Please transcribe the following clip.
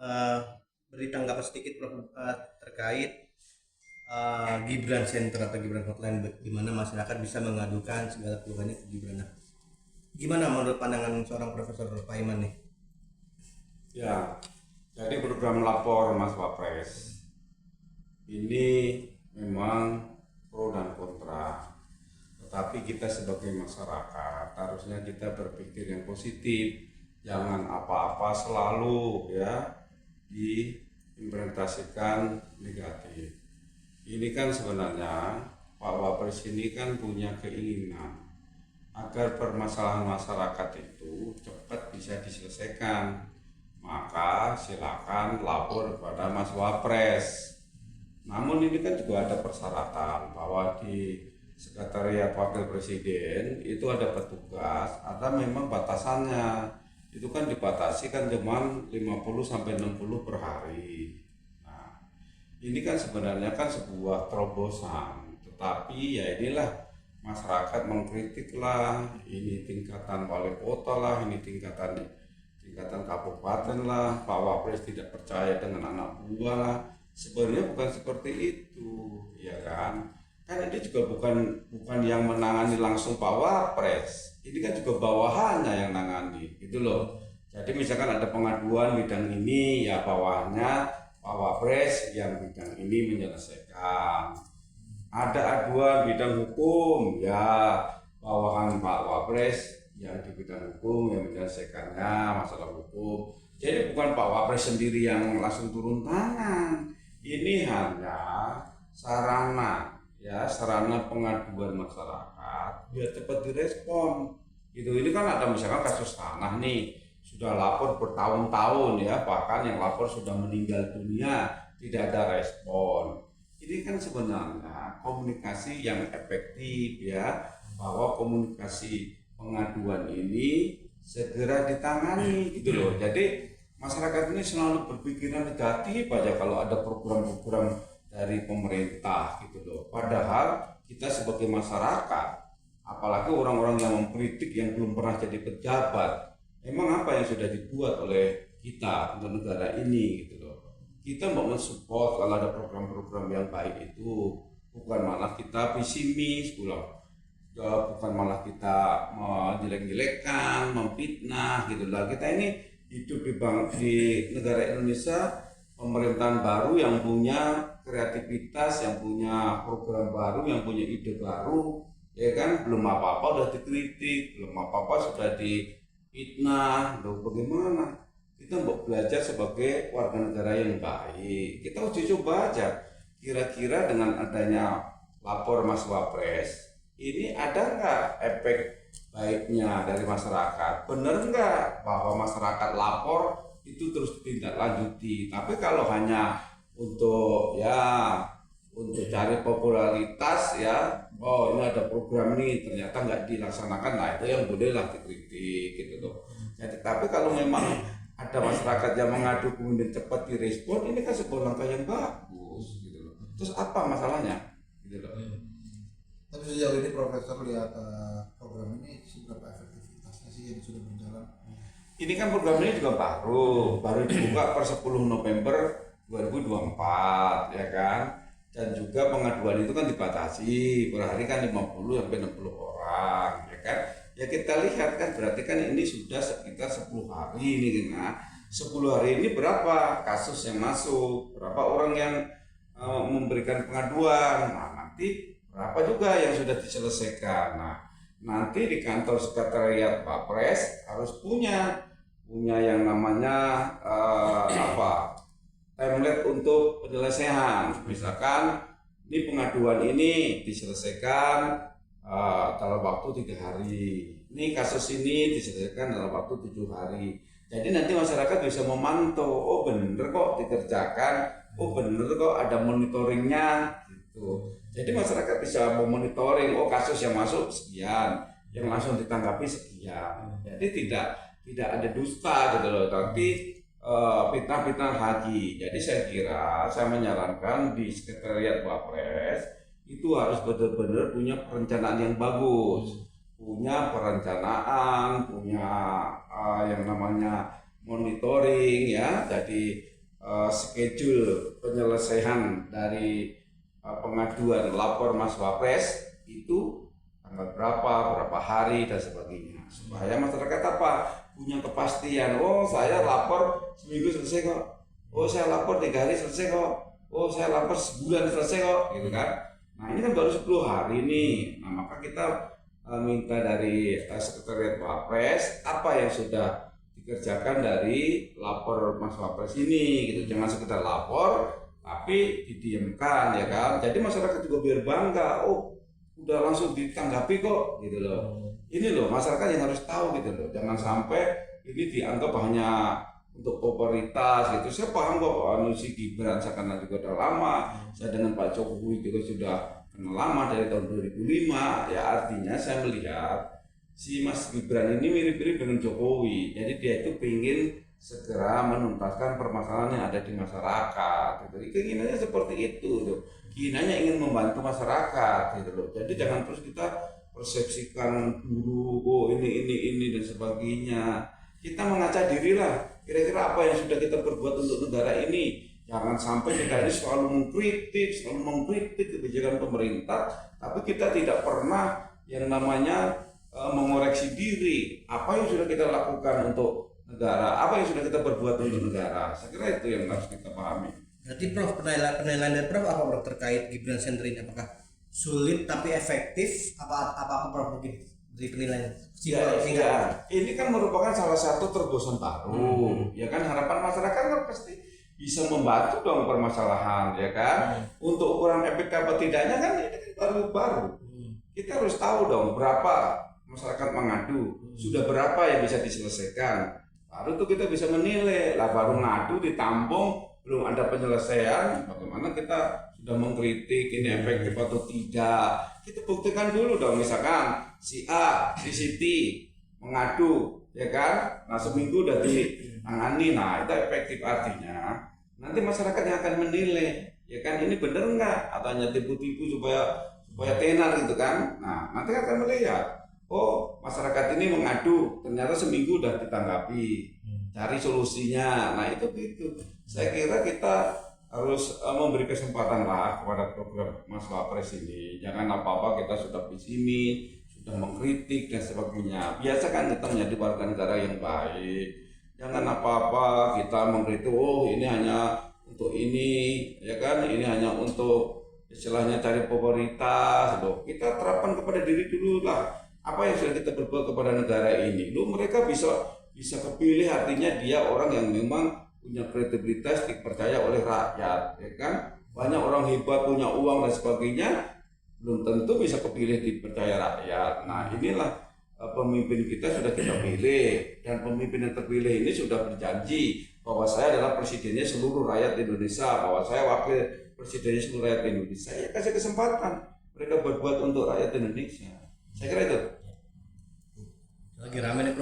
eh, beri tanggapan sedikit Prof, terkait Gibran Center atau Gibran Hotline, di mana masyarakat bisa mengadukan segala keluhannya ke Gibran. Nah, gimana menurut pandangan seorang Profesor Paiman nih? Ya, jadi program lapor Mas Wapres ini memang pro dan kontra. Tetapi kita sebagai masyarakat harusnya kita berpikir yang positif, jangan apa-apa selalu ya diimplementasikan negatif. Ini kan sebenarnya Pak Wapres ini kan punya keinginan agar permasalahan masyarakat itu cepat bisa diselesaikan. Maka silakan lapor kepada Mas Wapres. Namun ini kan juga ada persyaratan bahwa di Sekretariat Wakil Presiden itu ada petugas, ada memang batasannya. Itu kan dibatasi kan cuma 50 sampai 60 per hari. Nah, ini kan sebenarnya kan sebuah terobosan, tetapi ya inilah masyarakat mengkritik lah, ini tingkatan wali kota lah, ini tingkatan kabupaten lah, Pak Wapres tidak percaya dengan anak buah lah. Sebenarnya bukan seperti itu, ya kan? Kan ini juga bukan yang menangani langsung Pak Wapres. Ini kan juga bawahannya yang nangani, gitu loh. Jadi misalkan ada pengaduan bidang ini, ya bawahnya Pak Wapres yang bidang ini menyelesaikan. Ada aduan bidang hukum, ya bawahan Pak Wapres yang di bidang hukum yang menyelesaikannya masalah hukum. Jadi bukan Pak Wapres sendiri yang langsung turun tangan. Ini hanya sarana, ya sarana pengaduan masyarakat biar cepat direspon. Gitu. Ini kan ada misalkan kasus tanah nih, sudah lapor bertahun-tahun ya, bahkan yang lapor sudah meninggal dunia, tidak ada respon. Ini kan sebenarnya komunikasi yang efektif ya, bahwa komunikasi pengaduan ini segera ditangani gitu loh. Jadi masyarakat ini selalu berpikiran negatif aja kalau ada program-program dari pemerintah gitu loh. Padahal kita sebagai masyarakat, apalagi orang-orang yang mengkritik yang belum pernah jadi pejabat, emang apa yang sudah dibuat oleh kita untuk negara ini gitu loh. Kita mau mensupport kalau ada program-program yang baik itu, bukan malah kita pesimis pulang. Bukan malah kita menjelek-jelekkan, memfitnah gitu lah. Kita ini hidup di negara Indonesia, pemerintahan baru yang punya kreativitas, yang punya program baru, yang punya ide baru, ya kan, belum apa-apa udah dikritik, belum apa-apa sudah difitnah. Loh, bagaimana? Kita mau belajar sebagai warga negara yang baik. Kita uji coba aja. Kira-kira dengan adanya lapor Mas Wapres, ini ada nggak efek baiknya dari masyarakat? Bener nggak bahwa masyarakat lapor itu terus ditindaklanjuti? Tapi kalau hanya untuk cari popularitas ya, oh ini ada program nih ternyata nggak dilaksanakan, nah itu yang bolehlah dikritik gitu loh. Jadi tapi kalau memang ada masyarakat yang mengadu kemudian cepat direspon, ini kan sebuah langkah yang bagus gitu loh. Terus apa masalahnya gitu loh. Tapi sejauh ini Profesor lihat program ini seberapa efektivitasnya sih yang sudah berjalan? Ini kan program ini juga baru dibuka per 10 November 2024 ya kan. Dan juga pengaduan itu kan dibatasi per hari kan 50 sampai 60 orang ya kan. Ya kita lihat kan berarti kan ini sudah sekitar 10 hari ini kan. 10 hari ini berapa kasus yang masuk, berapa orang yang memberikan pengaduan. Nah, nanti berapa juga yang sudah diselesaikan. Nah, nanti di kantor sekretariat Wapres harus punya yang namanya template untuk penyelesaian. Misalkan ini pengaduan ini diselesaikan dalam waktu 3 hari. Ini kasus ini diselesaikan dalam waktu 7 hari. Jadi nanti masyarakat bisa memantau, oh bener kok dikerjakan, oh bener kok ada monitoringnya gitu. Jadi masyarakat bisa memonitoring, oh kasus yang masuk sekian, yang langsung ditanggapi sekian. Jadi tidak ada dusta gitu loh, tapi fitnah-fitnah lagi. Jadi saya menyarankan di Sekretariat Wapres itu harus benar-benar punya perencanaan yang bagus, punya perencanaan, punya yang namanya monitoring ya, jadi schedule penyelesaian dari pengaduan lapor Mas Wapres itu tanggal berapa hari dan sebagainya, supaya masyarakat apa punya kepastian. Oh, saya lapor seminggu selesai kok. Oh, saya lapor 3 hari selesai kok. Oh, saya lapor sebulan selesai kok, gitu kan. Nah, ini kan baru 10 hari nih. Nah, maka kita minta dari Sekretariat Wapres apa yang sudah dikerjakan dari lapor Mas Wapres ini, gitu. Jangan sekedar lapor tapi didiamkan, ya kan. Jadi masyarakat juga biar bangga, oh udah langsung ditanggapi kok, gitu loh. Ini loh masyarakat yang harus tahu, gitu loh. Jangan sampai ini dianggap hanya untuk popularitas gitu. Saya paham kok, si Gibran saya kenal juga udah lama, saya dengan Pak Jokowi juga sudah kenal lama dari tahun 2005. Ya artinya saya melihat si Mas Gibran ini mirip-mirip dengan Jokowi. Jadi dia itu ingin segera menuntaskan permasalahan yang ada di masyarakat. Gitu. Keinginannya seperti itu, tuh. Keinginannya ingin membantu masyarakat, gitu loh. Jadi jangan terus kita persepsikan dulu, oh ini dan sebagainya. Kita mengaca diri lah. Kira-kira apa yang sudah kita perbuat untuk negara ini. Jangan sampai kita ini selalu mengkritik kebijakan pemerintah, tapi kita tidak pernah yang namanya mengoreksi diri. Apa yang sudah kita lakukan untuk negara, apa yang sudah kita perbuat untuk negara. Saya kira itu yang harus kita pahami. Berarti Prof, penilaian dari Prof apa Prof terkait Gibran Center ini? Apakah sulit tapi efektif? Apa Prof mungkin dari penilaian? Ini kan merupakan salah satu terobosan baru. Ya kan, harapan masyarakat kan pasti bisa membantu dong permasalahan, ya kan. Untuk ukuran efektif atau tidaknya kan ini kan baru. Kita harus tahu dong berapa masyarakat mengadu, sudah berapa yang bisa diselesaikan. Baru tuh kita bisa menilai. Lah baru ngadu ditampung, belum ada penyelesaian, bagaimana kita sudah mengkritik ini efektif atau tidak. Kita buktikan dulu dong, misalkan si A, si Siti mengadu, ya kan. Nah seminggu udah ditangani, nah itu efektif. Artinya nanti masyarakat yang akan menilai, ya kan, ini bener nggak atau hanya tipu-tipu supaya tenar gitu kan. Nah nanti akan melihat, oh masyarakat ini mengadu ternyata seminggu udah ditanggapi, cari solusinya. Nah itu gitu. Saya kira kita harus memberi kesempatan lah kepada program Mas Wapres ini. Jangan apa-apa kita sudah pesimis, sudah mengkritik dan sebagainya. Biasa kan kita menjadi warga negara yang baik. Jangan apa-apa kita mengkritik, oh ini hanya untuk ini, ya kan, ini hanya untuk istilahnya cari popularitas. Loh. Kita terapkan kepada diri dulu lah. Apa yang sudah kita berbuat kepada negara ini. Loh, mereka bisa kepilih, artinya dia orang yang memang punya kredibilitas, dipercaya oleh rakyat, ya kan. Banyak orang hebat, punya uang dan sebagainya, belum tentu bisa kepilih dipercaya rakyat. Nah inilah pemimpin kita sudah kita pilih, dan pemimpin yang terpilih ini sudah berjanji bahwa saya adalah presidennya seluruh rakyat Indonesia, bahwa saya wakil presidennya seluruh rakyat Indonesia. Ya kasih kesempatan mereka berbuat untuk rakyat Indonesia. Saya kira itu. Lagi rame nih Prof.